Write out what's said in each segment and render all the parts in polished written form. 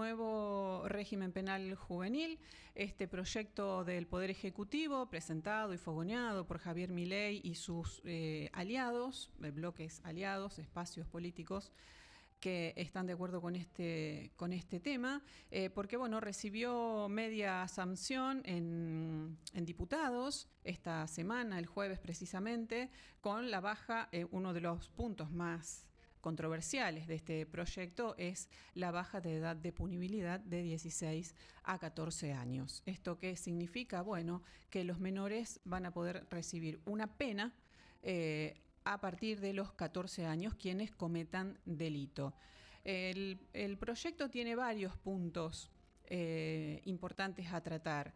nuevo régimen penal juvenil, este proyecto del Poder Ejecutivo presentado y fogoneado por Javier Milei y sus aliados, bloques aliados, espacios políticos que están de acuerdo con este tema, porque bueno, recibió media sanción en diputados esta semana, el jueves precisamente, con la baja, uno de los puntos más controversiales de este proyecto es la baja de edad de punibilidad de 16 a 14 años. ¿Esto qué significa? Bueno, que los menores van a poder recibir una pena a partir de los 14 años quienes cometan delito. El proyecto tiene varios puntos importantes a tratar.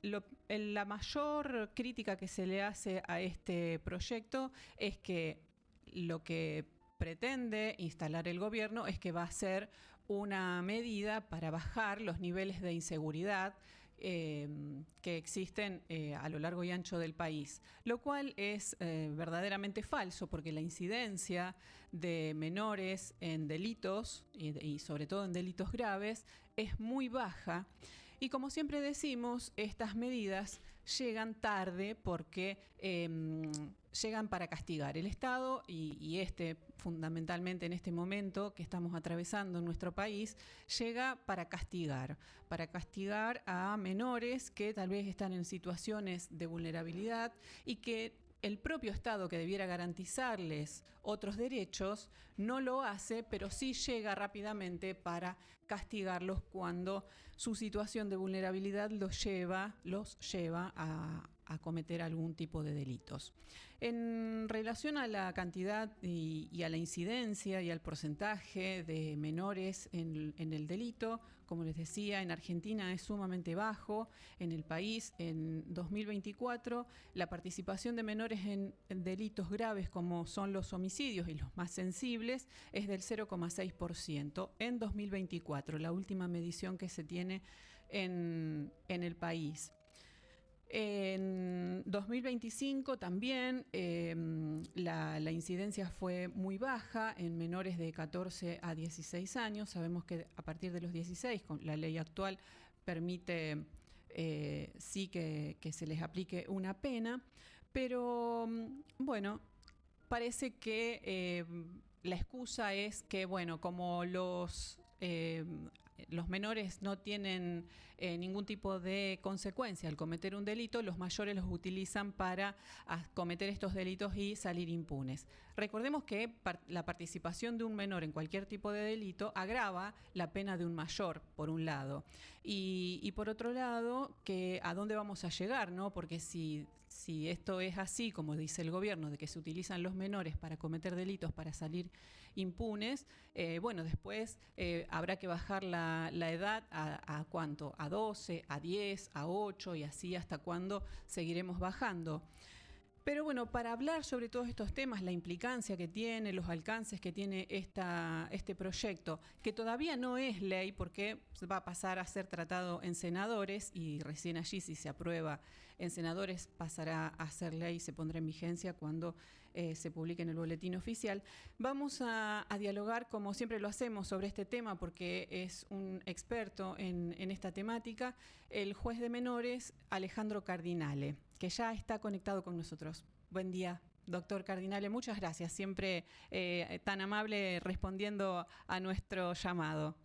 La mayor crítica que se le hace a este proyecto es que lo que pretende instalar el gobierno es que va a ser una medida para bajar los niveles de inseguridad que existen a lo largo y ancho del país, lo cual es verdaderamente falso, porque la incidencia de menores en delitos y sobre todo en delitos graves es muy baja. Y como siempre decimos, estas medidas llegan tarde porque llegan para castigar. El Estado y fundamentalmente en este momento que estamos atravesando en nuestro país, llega para castigar a menores que tal vez están en situaciones de vulnerabilidad y que el propio Estado, que debiera garantizarles otros derechos, no lo hace, pero sí llega rápidamente para castigarlos cuando su situación de vulnerabilidad los lleva a cometer algún tipo de delitos. En relación a la cantidad y a la incidencia y al porcentaje de menores en el delito, como les decía, en Argentina es sumamente bajo. En el país, en 2024, la participación de menores en delitos graves como son los homicidios y los más sensibles es del 0,6% en 2024, la última medición que se tiene en el país. En 2025 también la incidencia fue muy baja en menores de 14 a 16 años. Sabemos que a partir de los 16, con la ley actual, permite sí que se les aplique una pena, pero bueno, parece que la excusa es que, bueno, como los menores no tienen ningún tipo de consecuencia al cometer un delito, los mayores los utilizan para cometer estos delitos y salir impunes. Recordemos que la participación de un menor en cualquier tipo de delito agrava la pena de un mayor, por un lado. Y por otro lado, que ¿a dónde vamos a llegar, no? Porque si esto es así, como dice el gobierno, de que se utilizan los menores para cometer delitos, para salir impunes, bueno, después habrá que bajar la edad a ¿cuánto? A 12, a 10, a 8 y así hasta cuándo seguiremos bajando. Pero bueno, para hablar sobre todos estos temas, la implicancia que tiene, los alcances que tiene este proyecto, que todavía no es ley porque va a pasar a ser tratado en senadores y recién allí, si se aprueba en senadores, pasará a ser ley, se pondrá en vigencia cuando se publique en el boletín oficial. Vamos a dialogar, como siempre lo hacemos, sobre este tema porque es un experto en esta temática, el juez de menores Alejandro Cardinale, que ya está conectado con nosotros. Buen día, doctor Cardinale. Muchas gracias, siempre tan amable respondiendo a nuestro llamado.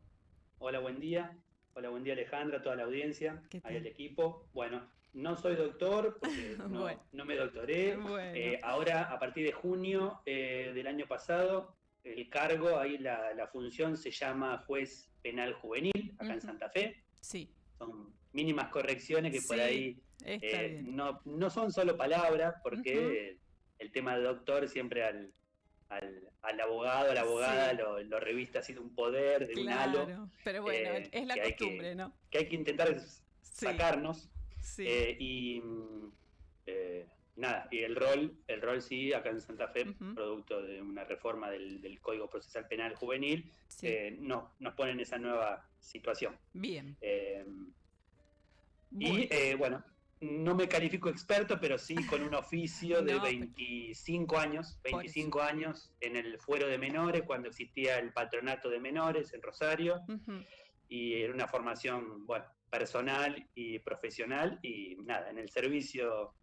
Hola, buen día. Hola, buen día Alejandra, a toda la audiencia, ahí el equipo. Bueno, no soy doctor porque bueno, no me doctoré. Bueno. Ahora, a partir de junio del año pasado, el cargo, ahí la función se llama juez penal juvenil, acá en Santa Fe. Sí. Son mínimas correcciones que sí, por ahí no son solo palabras, porque el tema de doctor siempre al abogado, a la abogada, sí, lo revista así de un poder, de un halo. Pero bueno, es la costumbre, ¿no? Que hay que intentar sacarnos. Sí. Nada, y el rol sí, acá en Santa Fe, producto de una reforma del Código Procesal Penal Juvenil, sí, nos pone en esa nueva situación. Bien. Y bueno, no me califico experto, pero sí con un oficio de No, 25 años, por eso. 25 años en el fuero de menores, cuando existía el patronato de menores en Rosario, Ujú. y era una formación, bueno, personal y profesional, y nada, en el servicio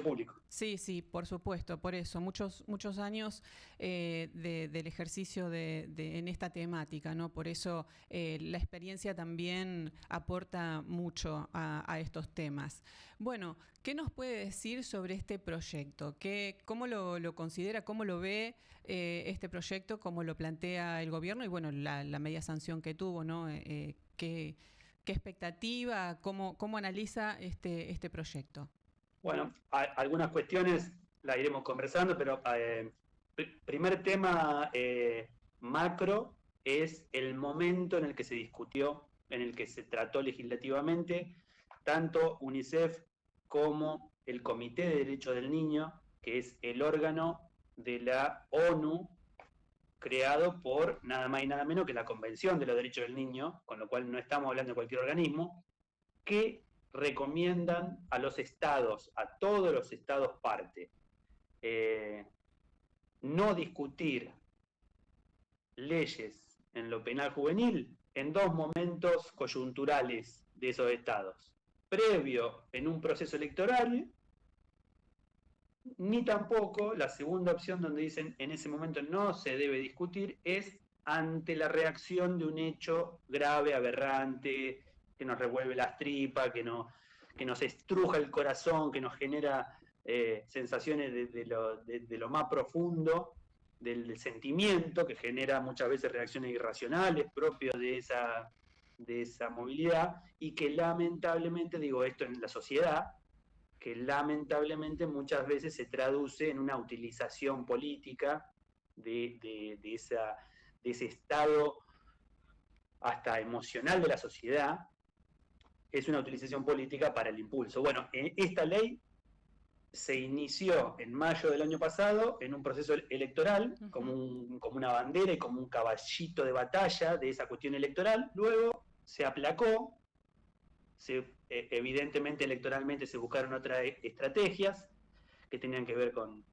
público. Sí, sí, por supuesto, por eso, muchos años del ejercicio en esta temática, ¿no? Por eso la experiencia también aporta mucho a estos temas. Bueno, ¿qué nos puede decir sobre este proyecto? ¿Cómo lo considera, cómo lo ve este proyecto, cómo lo plantea el gobierno y, bueno, la media sanción que tuvo, ¿no? ¿Qué expectativa, cómo analiza este proyecto? Bueno, algunas cuestiones las iremos conversando, pero primer tema macro es el momento en el que se discutió, en el que se trató legislativamente, tanto UNICEF como el Comité de Derechos del Niño, que es el órgano de la ONU creado por nada más y nada menos que la Convención de los Derechos del Niño, con lo cual no estamos hablando de cualquier organismo, que recomiendan a los estados, a todos los estados parte, no discutir leyes en lo penal juvenil en dos momentos coyunturales de esos estados. Previo en un proceso electoral, ni tampoco la segunda opción donde dicen en ese momento no se debe discutir es ante la reacción de un hecho grave, aberrante, que nos revuelve las tripas, que nos estruja el corazón, que nos genera sensaciones de lo más profundo del sentimiento, que genera muchas veces reacciones irracionales propias de esa movilidad, y que lamentablemente, digo esto en la sociedad, que lamentablemente muchas veces se traduce en una utilización política de ese estado hasta emocional de la sociedad, es una utilización política para el impulso. Bueno, esta ley se inició en mayo del año pasado en un proceso electoral, como una bandera y como un caballito de batalla de esa cuestión electoral. Luego se aplacó, evidentemente electoralmente se buscaron otras estrategias que tenían que ver con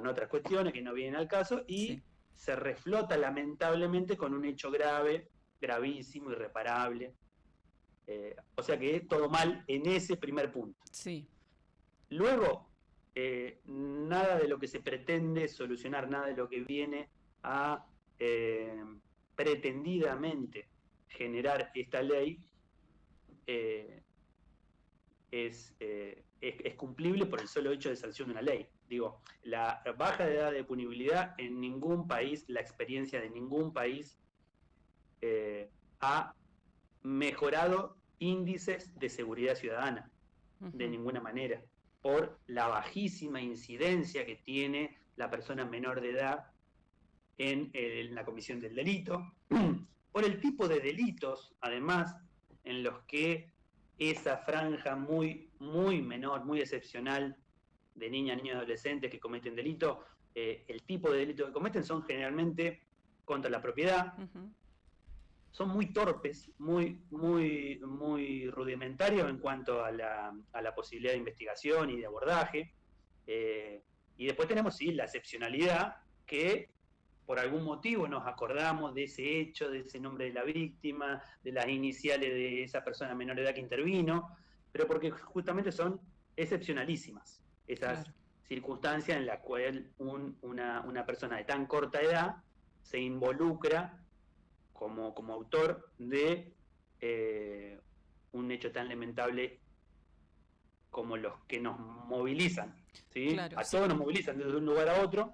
otras cuestiones que no vienen al caso, y Sí. se reflota lamentablemente con un hecho grave, gravísimo, irreparable. O sea que todo mal en ese primer punto. Sí. Luego, nada de lo que se pretende solucionar, nada de lo que viene a pretendidamente generar esta ley es cumplible por el solo hecho de sanción de una ley. Digo, la baja de edad de punibilidad en ningún país, la experiencia de ningún país ha mejorado índices de seguridad ciudadana, de ninguna manera, por la bajísima incidencia que tiene la persona menor de edad en la comisión del delito, por el tipo de delitos, además, en los que esa franja muy, muy menor, muy excepcional de niñas, niños y adolescentes que cometen delito, el tipo de delito que cometen son generalmente contra la propiedad, son muy torpes, muy, muy, muy rudimentarios en cuanto a la posibilidad de investigación y de abordaje. Y después tenemos, sí, la excepcionalidad, que por algún motivo nos acordamos de ese hecho, de ese nombre de la víctima, de las iniciales de esa persona menor de edad que intervino, pero porque justamente son excepcionalísimas esas Claro. circunstancias en las cuales una persona de tan corta edad se involucra como autor de un hecho tan lamentable como los que nos movilizan, ¿sí? Claro, A sí. todos nos movilizan desde un lugar a otro.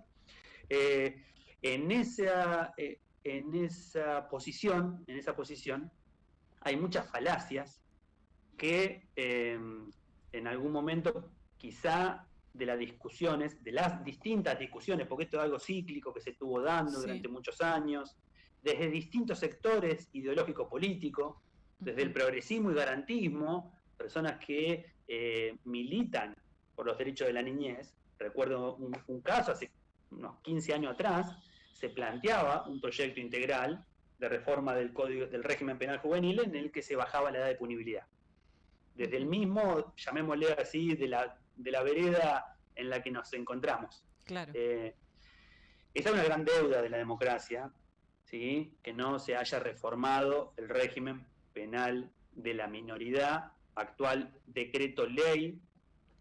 En esa posición hay muchas falacias que en algún momento quizá de las discusiones, de las distintas discusiones, porque esto es algo cíclico que se estuvo dando durante muchos años, desde distintos sectores ideológico-políticos, desde el progresismo y garantismo, personas que militan por los derechos de la niñez. Recuerdo un caso hace unos 15 años atrás, se planteaba un proyecto integral de reforma del régimen penal juvenil en el que se bajaba la edad de punibilidad. desde el mismo, llamémosle así, de la vereda en la que nos encontramos. Claro. Esa es una gran deuda de la democracia, ¿sí? Que no se haya reformado el régimen penal de la minoridad, actual decreto ley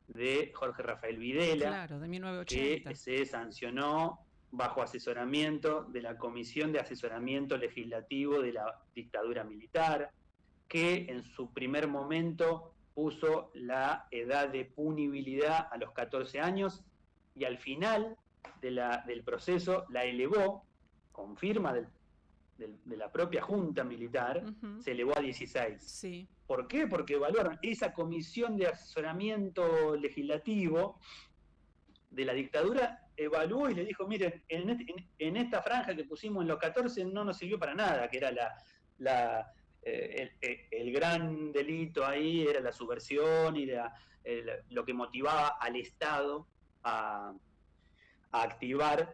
de Jorge Rafael Videla, claro, de 1980. que se sancionó bajo asesoramiento de la Comisión de Asesoramiento Legislativo de la Dictadura Militar, que en su primer momento puso la edad de punibilidad a los 14 años y al final del proceso la elevó, con firma de la propia Junta Militar, se elevó a 16. Sí. ¿Por qué? Porque evaluaron esa comisión de asesoramiento legislativo de la dictadura, evaluó y le dijo, miren, en esta franja que pusimos en los 14 no nos sirvió para nada, que era el gran delito ahí, era la subversión y lo que motivaba al Estado a activar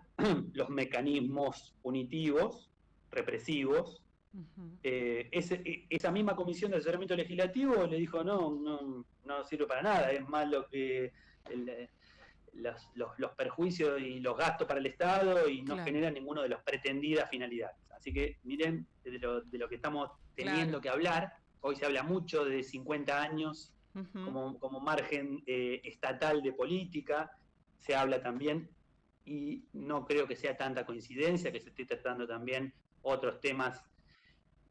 los mecanismos punitivos, represivos. Esa misma comisión de asesoramiento legislativo le dijo, no sirve para nada, es más lo que los perjuicios y los gastos para el Estado y no claro. genera ninguno de las pretendidas finalidades. Así que miren de lo que estamos teniendo que hablar. Hoy se habla mucho de 50 años como margen estatal de política, se habla también, y no creo que sea tanta coincidencia que se esté tratando también otros temas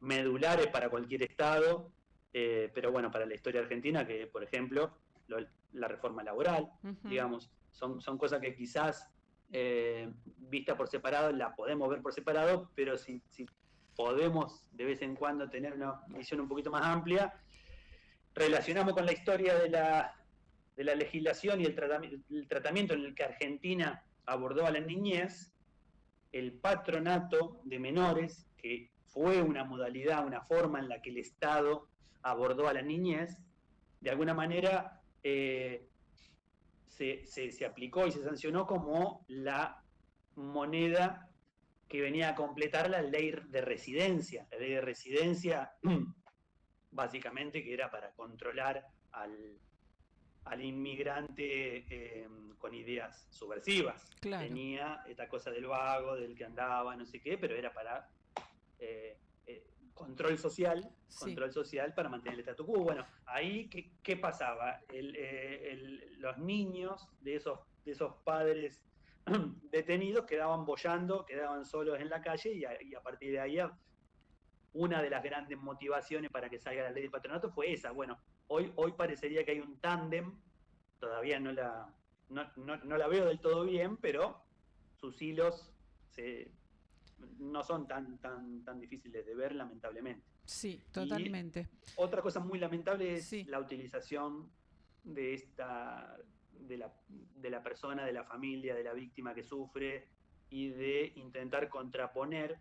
medulares para cualquier Estado, pero bueno, para la historia argentina, que por ejemplo, la reforma laboral, digamos, son cosas que quizás vista por separado, la podemos ver por separado, pero si podemos de vez en cuando tener una visión un poquito más amplia, relacionamos con la historia de la legislación y el tratamiento en el que Argentina abordó a la niñez, el patronato de menores, que fue una modalidad, una forma en la que el Estado abordó a la niñez, de alguna manera se aplicó y se sancionó como la moneda que venía a completar la ley de residencia. La ley de residencia, básicamente, que era para controlar al inmigrante con ideas subversivas. Claro. Tenía esta cosa del vago, del que andaba, no sé qué, pero era para control social para mantener el statu quo. Bueno, ahí, ¿qué pasaba? Los niños de esos padres detenidos quedaban boyando, quedaban solos en la calle, y a partir de ahí una de las grandes motivaciones para que salga la ley de patronato fue esa. Bueno, hoy parecería que hay un tándem, todavía no la veo del todo bien, pero sus hilos no son tan difíciles de ver, lamentablemente. Sí, totalmente. Y otra cosa muy lamentable es sí. la utilización de la persona, de la familia, de la víctima que sufre, y de intentar contraponer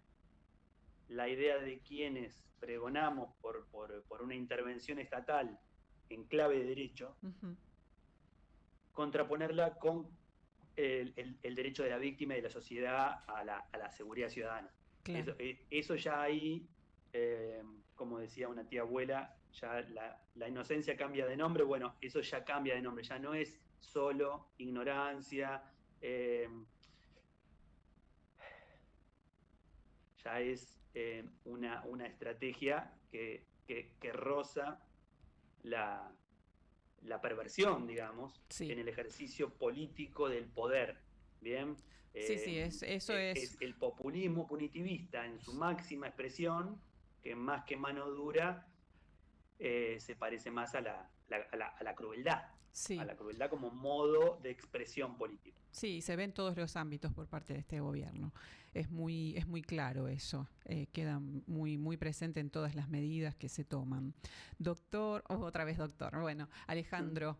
la idea de quienes pregonamos por una intervención estatal en clave de derecho, contraponerla con el derecho de la víctima y de la sociedad a la seguridad ciudadana. Claro. Eso ya ahí, como decía una tía abuela, ya la inocencia cambia de nombre. Bueno, eso ya cambia de nombre, ya no es solo ignorancia, ya es una estrategia que roza la perversión, digamos, en el ejercicio político del poder. ¿Bien? Eso es el populismo punitivista en su máxima expresión, que más que mano dura se parece más a la crueldad. Sí. A la crueldad como modo de expresión política. Sí, se ve en todos los ámbitos por parte de este gobierno. Es muy claro eso, queda muy presente en todas las medidas que se toman. Doctor, otra vez doctor, bueno, Alejandro,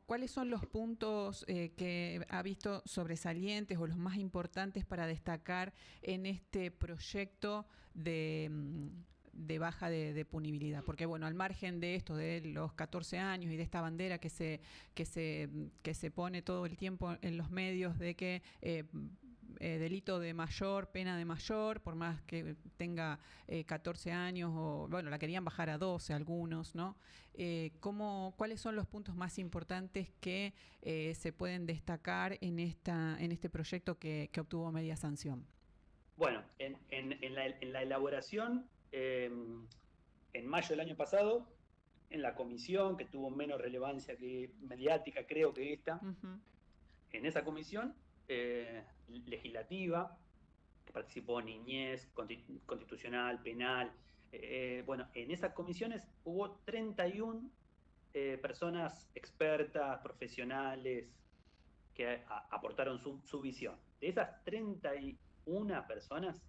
¿cuáles son los puntos que ha visto sobresalientes o los más importantes para destacar en este proyecto de baja de punibilidad? Porque bueno, al margen de esto, de los 14 años y de esta bandera que se pone todo el tiempo en los medios de que delito de mayor, pena de mayor, por más que tenga 14 años, o bueno, la querían bajar a 12 algunos, ¿no? ¿Cuáles son los puntos más importantes que se pueden destacar en este proyecto que obtuvo media sanción? Bueno, en la elaboración, en mayo del año pasado, en la comisión, que tuvo menos relevancia que mediática, creo que esta, en esa comisión legislativa, que participó Niñez, Constitucional, Penal, bueno, en esas comisiones hubo 31 personas expertas, profesionales, que aportaron su visión. De esas 31 personas,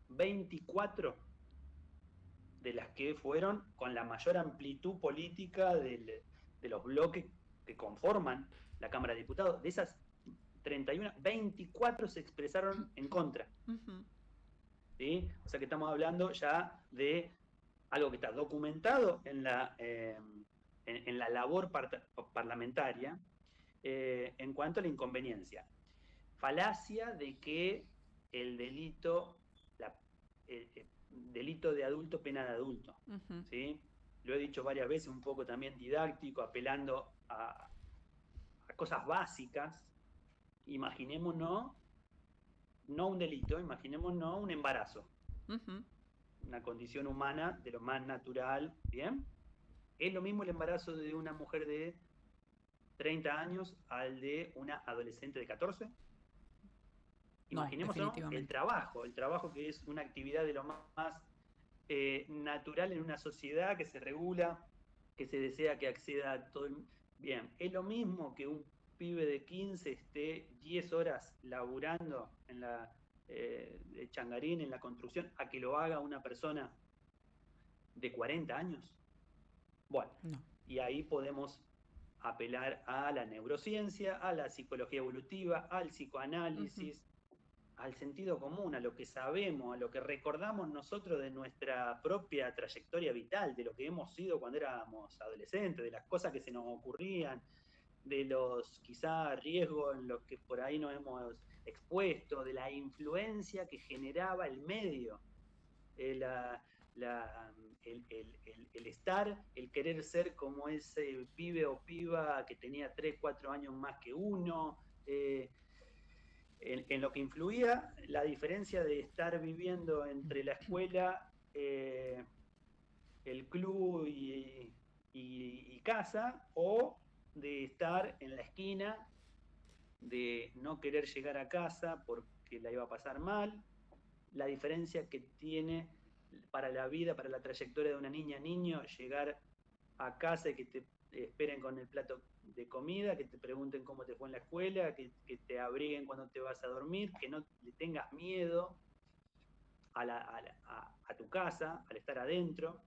24 de las que fueron con la mayor amplitud política de los bloques que conforman la Cámara de Diputados. De esas 31, 24 se expresaron en contra. ¿Sí? O sea que estamos hablando ya de algo que está documentado en la labor parlamentaria en cuanto a la inconveniencia. Falacia de que el delito, delito de adulto, pena de adulto. ¿Sí? Lo he dicho varias veces, un poco también didáctico, apelando a cosas básicas. Imaginémonos, no un delito, imaginémonos un embarazo. Una condición humana de lo más natural, ¿bien? ¿Es lo mismo el embarazo de una mujer de 30 años al de una adolescente de 14? Imaginemos, ¿no? El trabajo que es una actividad de lo más natural en una sociedad que se regula, que se desea que acceda a todo el... Bien, es lo mismo que un pibe de 15 esté 10 horas laburando en la de changarín, en la construcción, a que lo haga una persona de 40 años. Bueno, no. Y ahí podemos apelar a la neurociencia, a la psicología evolutiva, al psicoanálisis, al sentido común, a lo que sabemos, a lo que recordamos nosotros de nuestra propia trayectoria vital, de lo que hemos sido cuando éramos adolescentes, de las cosas que se nos ocurrían, de los quizá riesgos en los que por ahí nos hemos expuesto, de la influencia que generaba el medio, el estar, el querer ser como ese pibe o piba que tenía 3, 4 años más que uno, en lo que influía la diferencia de estar viviendo entre la escuela, el club y casa, o de estar en la esquina, de no querer llegar a casa porque la iba a pasar mal, la diferencia que tiene para la vida, para la trayectoria de una niña, niño, llegar a casa y que te esperen con el plato de comida, que te pregunten cómo te fue en la escuela, que te abriguen cuando te vas a dormir, que no le tengas miedo a tu casa, al estar adentro,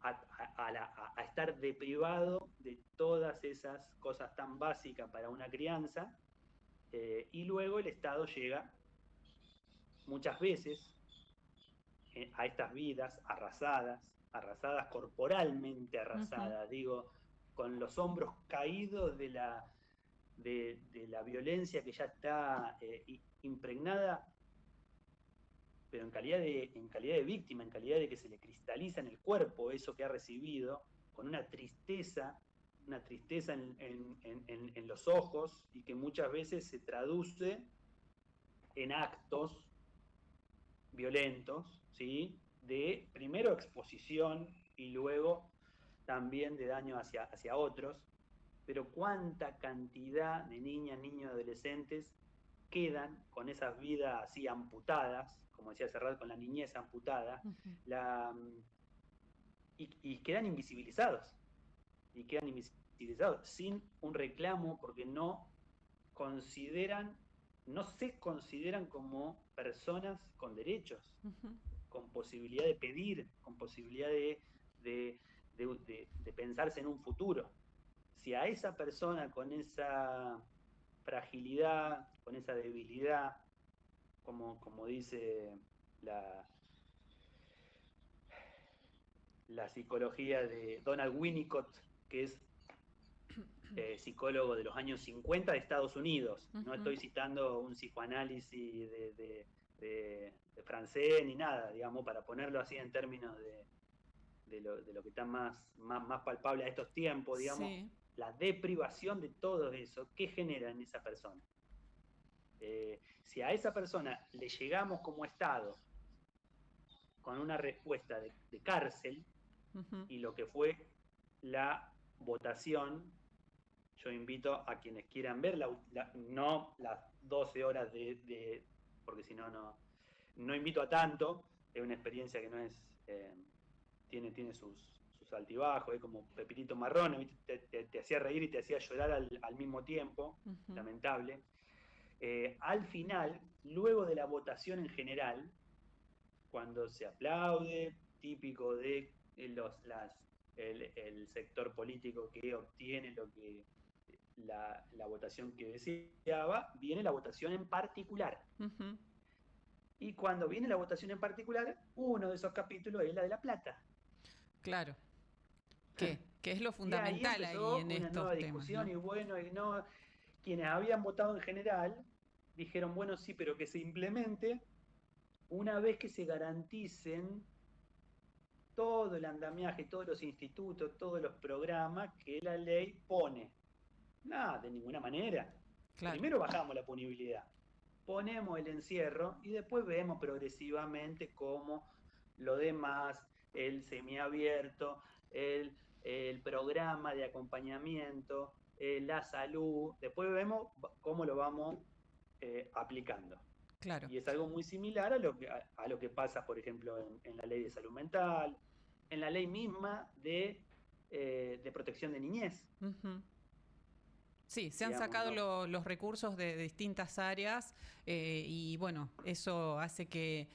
a estar deprivado de todas esas cosas tan básicas para una crianza, y luego el Estado llega muchas veces a estas vidas arrasadas corporalmente arrasadas, digo, con los hombros caídos de la violencia que ya está impregnada, pero en calidad de víctima, en calidad de que se le cristaliza en el cuerpo eso que ha recibido, con una tristeza en los ojos, y que muchas veces se traduce en actos violentos, ¿sí? De primero exposición y luego también de daño hacia otros. Pero cuánta cantidad de niñas, niños, adolescentes quedan con esas vidas así amputadas, como decía Serrat, con la niñez amputada, y quedan invisibilizados, sin un reclamo, porque no se consideran como personas con derechos, con posibilidad de pedir, con posibilidad de pensarse en un futuro. Si a esa persona con esa fragilidad, con esa debilidad, como dice la psicología de Donald Winnicott, que es psicólogo de los años 50 de Estados Unidos. No Ujú. estoy citando un psicoanálisis de francés ni nada, digamos, para ponerlo así en términos de lo que está más palpable a estos tiempos, digamos, Sí. la deprivación de todo eso, ¿qué genera en esa persona? Si a esa persona le llegamos como Estado con una respuesta de cárcel, Ujú. y lo que fue la votación, yo invito a quienes quieran ver, no las 12 horas porque si no, no invito a tanto, es una experiencia que no es, tiene sus altibajos, es como Pepitito Marrón, te hacía reír y te hacía llorar al mismo tiempo, Ujú. lamentable. Al final, luego de la votación en general, cuando se aplaude, típico de el sector político que obtiene la votación que deseaba, viene la votación en particular. Ujú. Y cuando viene la votación en particular, uno de esos capítulos es la de La Plata. Claro. Que es lo Y ahí fundamental ahí empezó en una nueva estos temas, discusión ¿no? y bueno, y no, quienes habían votado en general dijeron, bueno, sí, pero que se implemente una vez que se garanticen todo el andamiaje, todos los institutos, todos los programas que la ley pone. Nada, de ninguna manera. Claro. Primero bajamos la punibilidad, ponemos el encierro y después vemos progresivamente cómo lo demás, el semiabierto, el programa de acompañamiento, la salud, después vemos cómo lo vamos aplicando. Claro. Y es algo muy similar a lo que pasa, por ejemplo, en la ley de salud mental, en la ley misma de protección de niñez, Ujú. Sí, se han digamos, sacado ¿no? los recursos de distintas áreas y bueno, eso hace que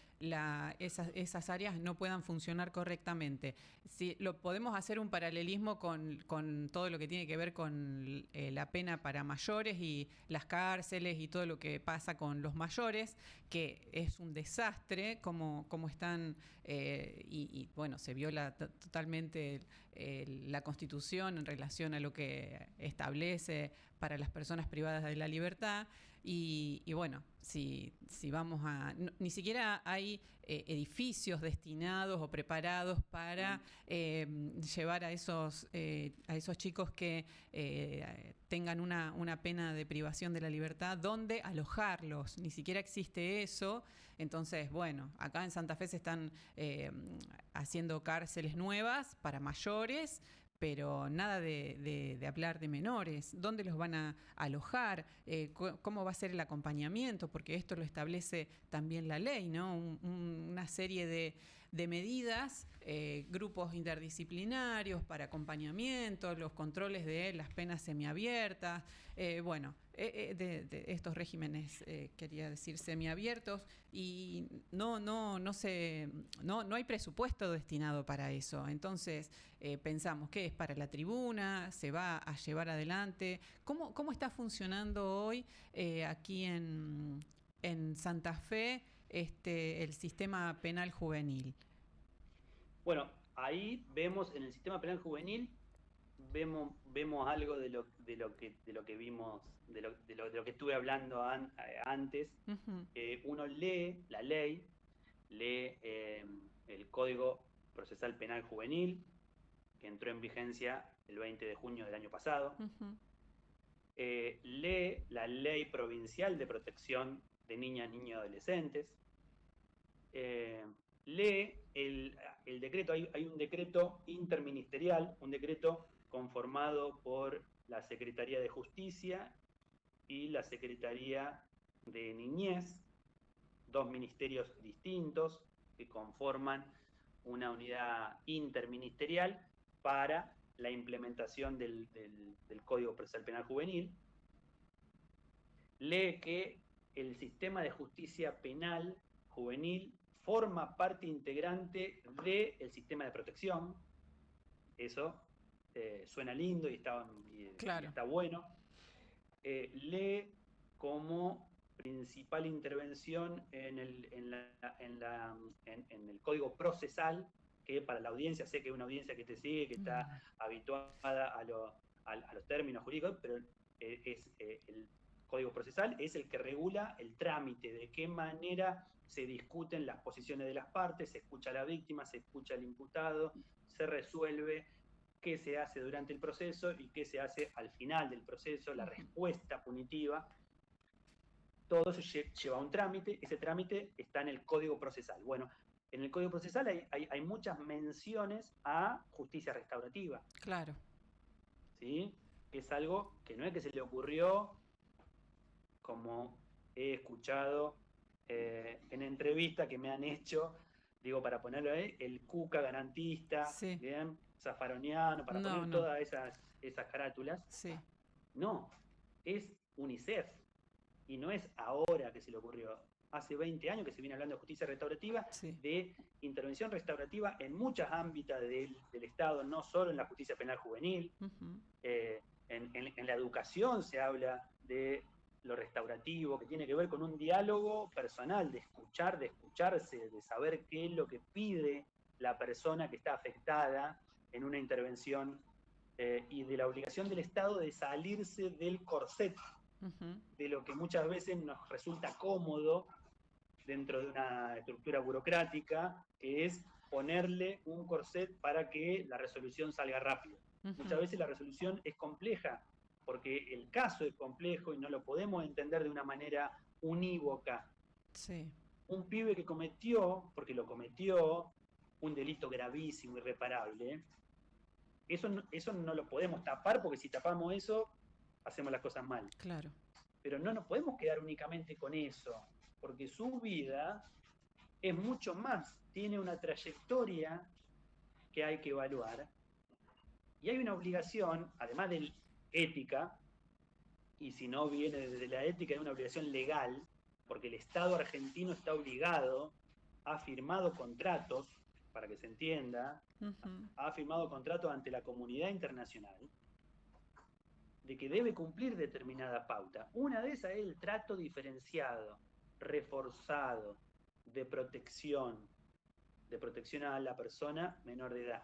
esas áreas no puedan funcionar correctamente. Si lo podemos hacer un paralelismo con todo lo que tiene que ver con la pena para mayores y las cárceles y todo lo que pasa con los mayores, que es un desastre como están bueno, se viola totalmente la Constitución en relación a lo que establece para las personas privadas de la libertad. Y bueno, si vamos a... ni siquiera hay edificios destinados o preparados para llevar a esos chicos que tengan una pena de privación de la libertad, donde alojarlos. Ni siquiera existe eso. Entonces, bueno, acá en Santa Fe se están haciendo cárceles nuevas para mayores, pero nada de hablar de menores. ¿Dónde los van a alojar? ¿Cómo va a ser el acompañamiento? Porque esto lo establece también la ley, ¿no? Una serie de medidas, grupos interdisciplinarios para acompañamiento, los controles de las penas semiabiertas, bueno, de estos regímenes, quería decir, semiabiertos, y no hay presupuesto destinado para eso. Entonces, pensamos que es para la tribuna, se va a llevar adelante. ¿Cómo está funcionando hoy aquí en Santa Fe el sistema penal juvenil? Bueno, ahí vemos en el sistema penal juvenil, vemos algo de lo que vimos, de lo que estuve hablando antes. Ujú. Uno lee la ley, lee el Código Procesal Penal Juvenil, que entró en vigencia el 20 de junio del año pasado. Ujú. Lee la Ley Provincial de Protección de Niñas, Niños y Adolescentes. eh, Lee el decreto, hay un decreto interministerial, un decreto conformado por la Secretaría de Justicia y la Secretaría de Niñez, dos ministerios distintos que conforman una unidad interministerial para la implementación del Código Procesal Penal Juvenil. Lee que el sistema de justicia penal juvenil forma parte integrante del sistema de protección. Eso suena lindo y Claro. está bueno. Lee como principal intervención en el código procesal, que para la audiencia, sé que es una audiencia que te sigue, que está habituada a los términos jurídicos, pero el Código Procesal es el que regula el trámite, de qué manera se discuten las posiciones de las partes, se escucha a la víctima, se escucha al imputado, se resuelve qué se hace durante el proceso y qué se hace al final del proceso, la respuesta punitiva. Todo eso lleva a un trámite, ese trámite está en el Código Procesal. Bueno, en el Código Procesal hay muchas menciones a justicia restaurativa. Claro. ¿Sí? Que es algo que no es que se le ocurrió, como he escuchado en entrevistas que me han hecho, digo, para ponerlo ahí, el Cuca garantista, Sí. ¿bien? Zafaroniano, para poner No. todas esas carátulas. Sí. No, es UNICEF. Y no es ahora que se le ocurrió. Hace 20 años que se viene hablando de justicia restaurativa, Sí. de intervención restaurativa en muchos ámbitos del Estado, no solo en la justicia penal juvenil. En la educación se habla de lo restaurativo, que tiene que ver con un diálogo personal, de escuchar, de escucharse, de saber qué es lo que pide la persona que está afectada en una intervención, y de la obligación del Estado de salirse del corset, de lo que muchas veces nos resulta cómodo dentro de una estructura burocrática, que es ponerle un corset para que la resolución salga rápido. Muchas veces la resolución es compleja, porque el caso es complejo y no lo podemos entender de una manera unívoca. Sí. Un pibe que cometió, porque lo cometió, un delito gravísimo, irreparable, eso no lo podemos tapar, porque si tapamos eso, hacemos las cosas mal. Claro. Pero no nos podemos quedar únicamente con eso, porque su vida es mucho más, tiene una trayectoria que hay que evaluar, y hay una obligación, además de ética, y si no viene desde la ética, hay una obligación legal, porque el Estado argentino está obligado, ha firmado contratos, para que se entienda, ha firmado contratos ante la comunidad internacional, de que debe cumplir determinada pauta. Una de esas es el trato diferenciado, reforzado, de protección a la persona menor de edad.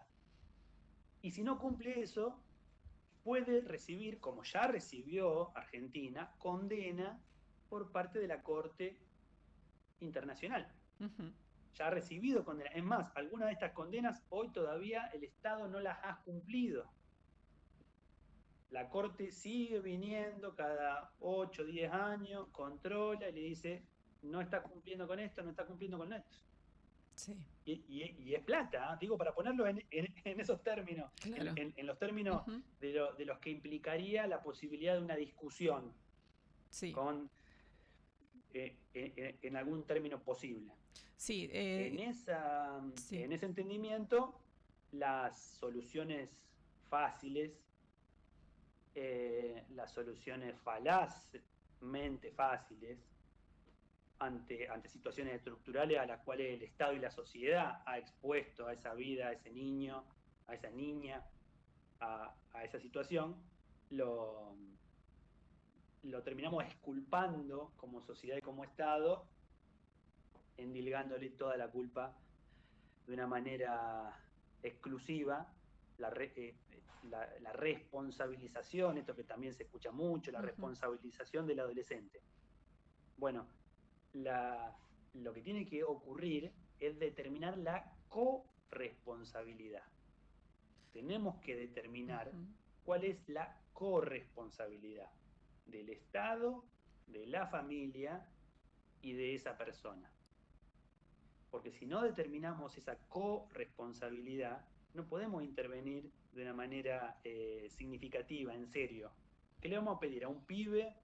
Y si no cumple eso, puede recibir, como ya recibió Argentina, condena por parte de la Corte Internacional. Ya ha recibido condena. Es más, algunas de estas condenas hoy todavía el Estado no las ha cumplido. La Corte sigue viniendo cada 8 o 10 años, controla y le dice, no está cumpliendo con esto, no está cumpliendo con esto. Sí. Y es plata, digo, para ponerlo en esos términos, claro. en los términos de los que implicaría la posibilidad de una discusión, sí. en algún término posible. Sí, en ese entendimiento, las soluciones fáciles, las soluciones falazmente fáciles, ante situaciones estructurales a las cuales el Estado y la sociedad ha expuesto a esa vida, a ese niño, a esa niña, a esa situación, lo terminamos exculpando como sociedad y como Estado, endilgándole toda la culpa de una manera exclusiva, la responsabilización, esto que también se escucha mucho, la responsabilización del adolescente. Bueno, lo que tiene que ocurrir es determinar la corresponsabilidad. Tenemos que determinar cuál es la corresponsabilidad del Estado, de la familia y de esa persona. Porque si no determinamos esa corresponsabilidad, no podemos intervenir de una manera significativa, en serio. ¿Qué le vamos a pedir a un pibe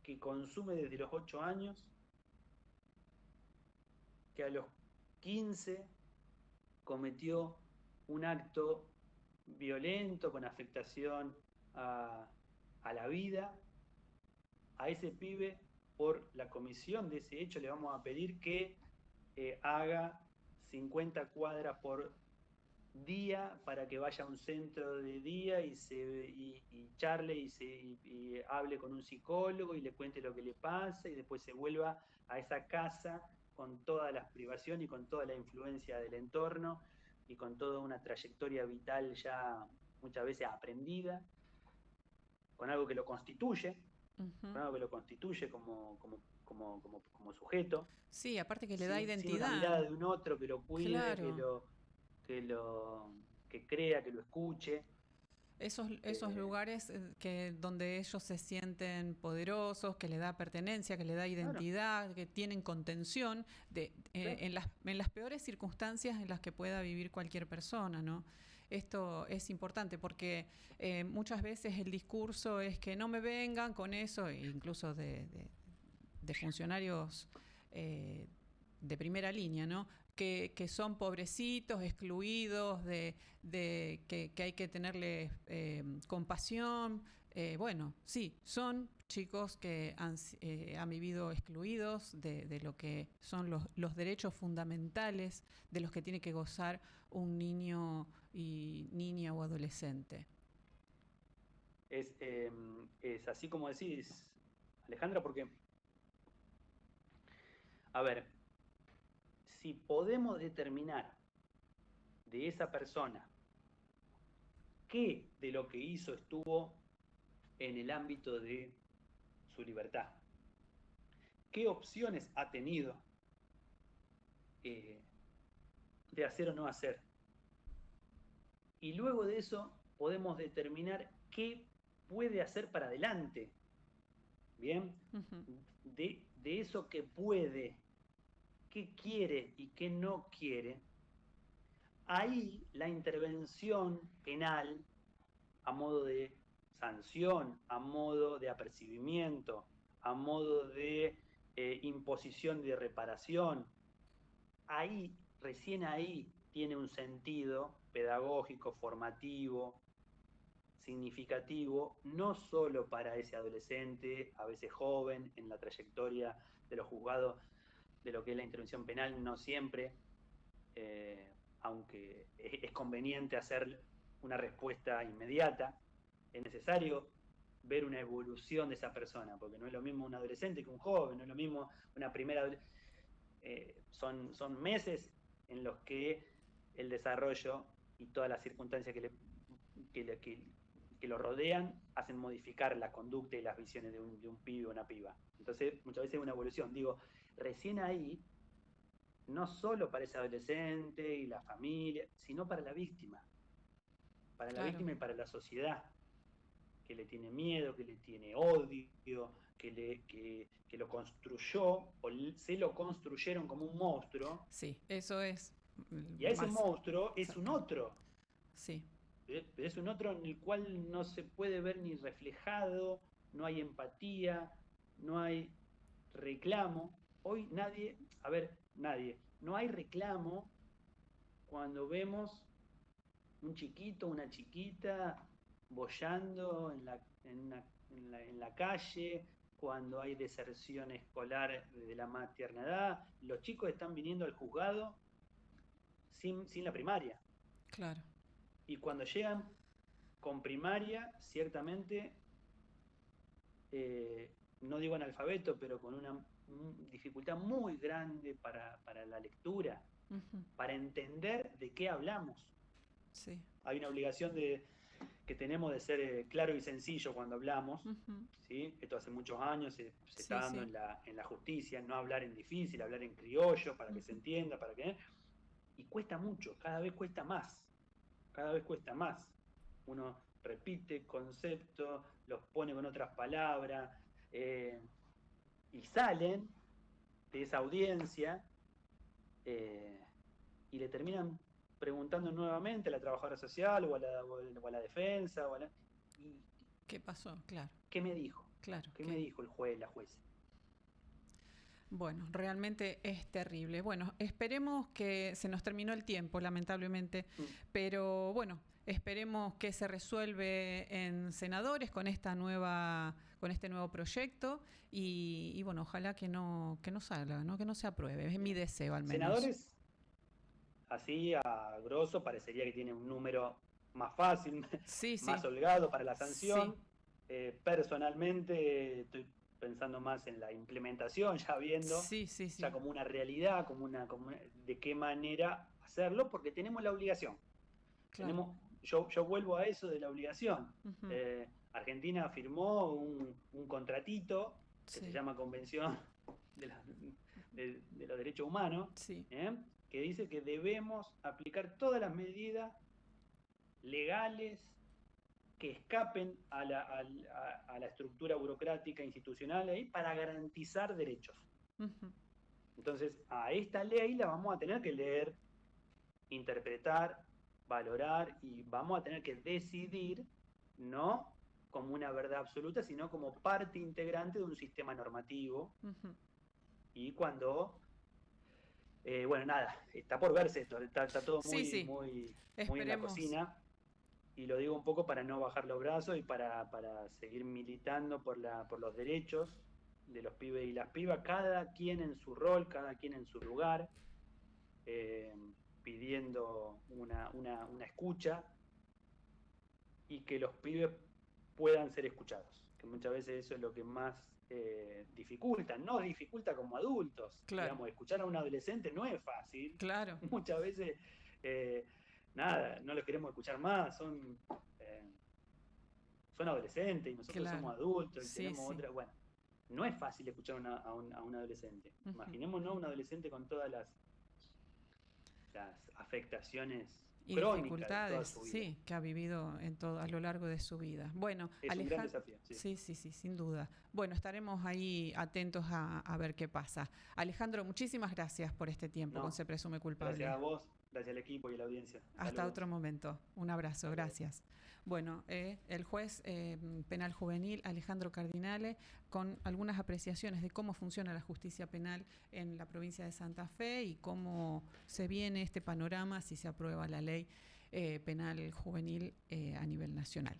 que consume desde los 8 años, que a los 15 cometió un acto violento con afectación a la vida? A ese pibe, por la comisión de ese hecho, le vamos a pedir que haga 50 cuadras por día para que vaya a un centro de día y charle y hable con un psicólogo y le cuente lo que le pasa y después se vuelva a esa casa con todas las privaciones y con toda la influencia del entorno y con toda una trayectoria vital ya muchas veces aprendida. con algo que lo constituye, Ujú. con algo que lo constituye como sujeto, Sí, aparte que le da sin una identidad. mirada de un otro que lo cuide, Claro. que lo que crea, que lo escuche. Esos Eh, lugares donde ellos se sienten poderosos, que le da pertenencia, que le da claro, identidad, que tienen contención claro. en las peores circunstancias en las que pueda vivir cualquier persona, ¿no? Esto es importante porque muchas veces el discurso es que no me vengan con eso, e incluso de funcionarios eh, de primera línea, ¿no? Que son pobrecitos, excluidos, que hay que tenerles compasión. Bueno, sí, son chicos que han vivido excluidos de lo que son los derechos fundamentales de los que tiene que gozar un niño y niña o adolescente. Es así como decís, Alejandra, porque, a ver, si podemos determinar de esa persona qué de lo que hizo estuvo en el ámbito de su libertad, qué opciones ha tenido eh, de hacer o no hacer, y luego de eso podemos determinar qué puede hacer para adelante, ¿bien? Ujú. De eso que puede, qué quiere y qué no quiere, ahí la intervención penal a modo de sanción, a modo de apercibimiento, a modo de imposición de reparación, ahí, recién ahí, tiene un sentido pedagógico, formativo, significativo, no solo para ese adolescente, a veces joven, en la trayectoria de los juzgados de lo que es la intervención penal, no siempre, aunque es conveniente hacer una respuesta inmediata, es necesario ver una evolución de esa persona, porque no es lo mismo un adolescente que un joven, no es lo mismo una primera... son meses en los que el desarrollo y todas las circunstancias que, le, que lo rodean hacen modificar la conducta y las visiones de un pibe o una piba. Entonces, muchas veces es una evolución. Digo, recién ahí, no solo para ese adolescente y la familia, sino para la Claro. víctima y para la sociedad, que le tiene miedo, que le tiene odio, que lo construyó o se lo construyeron como un monstruo, Sí, eso es y a ese más monstruo es un cercano. otro, Sí. pero es un otro en el cual no se puede ver ni reflejado, no hay empatía, no hay reclamo. Hoy nadie, a ver, nadie, no hay reclamo cuando vemos un chiquito, una chiquita boyando en la calle, cuando hay deserción escolar de la más tierna edad. Los chicos están viniendo al juzgado sin la primaria. Claro. Y cuando llegan con primaria, ciertamente, no digo analfabeto, pero con una dificultad muy grande para la lectura, Ujú. para entender de qué hablamos. Sí. Hay una obligación que tenemos de ser claro y sencillo cuando hablamos, Ujú. ¿sí? Esto hace muchos años se está Sí, dando sí. en la justicia, no hablar en difícil, hablar en criollo para que se Ujú. entienda, y cuesta mucho, cada vez cuesta más, cada vez cuesta más. Uno repite conceptos, los pone con otras palabras, eh, y salen de esa audiencia eh, y le terminan preguntando nuevamente a la trabajadora social o a la defensa, ¿y ¿Qué pasó? Claro, qué me dijo? claro. ¿Qué me dijo el juez, la jueza? Bueno, realmente es terrible. Bueno, esperemos que se nos terminó el tiempo, lamentablemente, Mm. pero bueno, esperemos que se resuelve en senadores con este nuevo proyecto y bueno, ojalá que no salga, ¿no? Que no se apruebe. Es mi Bien. deseo al menos. Senadores, así a grosso, parecería que tiene un número más fácil, Sí, más sí, holgado para la sí, sanción. Personalmente estoy pensando más en la implementación, ya viendo, sí, sí, ya sí. como una realidad, de qué manera hacerlo, porque tenemos la obligación. Claro. Yo vuelvo a eso de la obligación. Ujú. Argentina firmó un contratito que Sí. se llama Convención de los Derechos Humanos, Sí. que dice que debemos aplicar todas las medidas legales que escapen a la estructura burocrática institucional ahí para garantizar derechos. Ujú. Entonces, a esta ley la vamos a tener que leer, interpretar, valorar y vamos a tener que decidir, no como una verdad absoluta, sino como parte integrante de un sistema normativo. Ujú. Y cuando, bueno, nada, está por verse esto, está todo Sí, muy, sí, muy, muy en la esperemos. cocina. Y lo digo un poco para no bajar los brazos y para seguir militando por los derechos de los pibes y las pibas, cada quien en su rol, cada quien en su lugar, eh, pidiendo una escucha y que los pibes puedan ser escuchados, que muchas veces eso es lo que más dificulta, no dificulta como adultos, Claro, digamos, escuchar a un adolescente no es fácil, claro, muchas veces, eh, nada, no los queremos escuchar más, son adolescentes y nosotros claro. somos adultos y Sí, tenemos sí. otra, bueno, no es fácil escuchar a un adolescente, Ujú. imaginémonos un adolescente con todas las afectaciones Y crónicas de toda dificultades, su vida. sí, que ha vivido en todo, a lo largo de su vida. Bueno, Es un gran Alejandro, desafío, sí. sí, sí, sí, sin duda. Bueno, estaremos ahí atentos a ver qué pasa. Alejandro, muchísimas gracias por este tiempo con No, Se Presume gracias a Culpable. vos, gracias al equipo y a la audiencia. Hasta Saludos. otro momento. Un abrazo, Hasta luego. gracias. Bueno, el juez penal juvenil Alejandro Cardinale, con algunas apreciaciones de cómo funciona la justicia penal en la provincia de Santa Fe y cómo se viene este panorama si se aprueba la ley penal juvenil a nivel nacional.